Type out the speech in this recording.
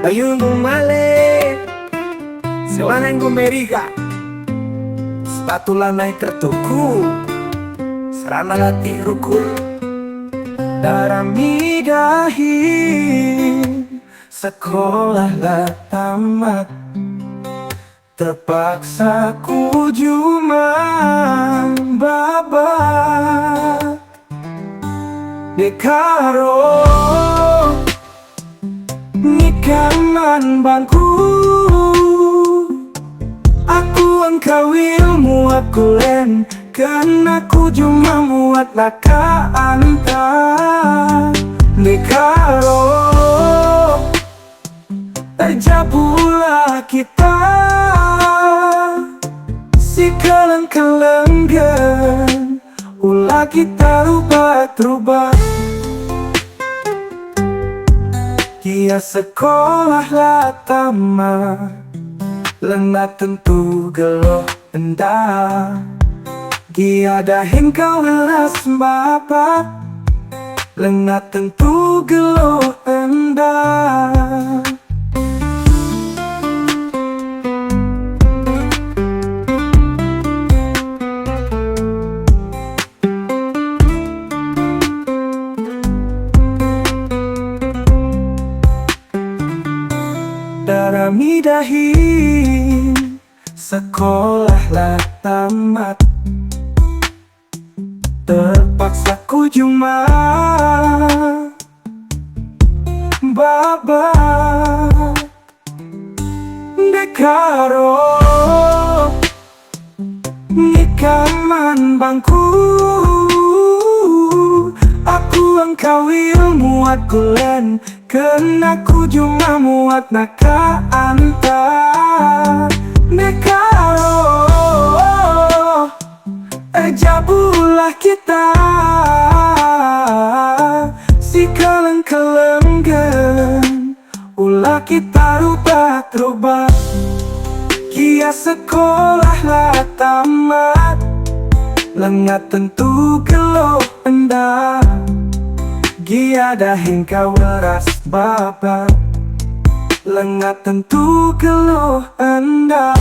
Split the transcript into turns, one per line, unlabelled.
Ayun bumalik Sewanang gumeriga Spatula naik tertuku Serana latih rukul Daramidahi Sekolah lah tamat Terpaksa ku juman babat Dekaro Nikaman bangku Aku engkau ilmu aku len Karena ku cuma muat laka anta Dekaro Aja pula kita Si keleng-kelenggan Ulah kita rubah-rubah Kia sekolah lah tamat Lengah tentu geloh endah Kia dahin kau helas bapak Lengah tentu geloh endah Daramidahi Sekolah lah tamat Terpaksa ku cuma babat Dekaro Nikaman bangku Aku engkau ilmu aku len Kena ku cuma muat naka anta Nekaro Ejabulah kita Si keleng-kelenggan Ulah kita rubah-rubah Kia sekolah lah tamat Lengah tentu geloh endah Gia dahin kau leras babat Lengah tentu geloh endah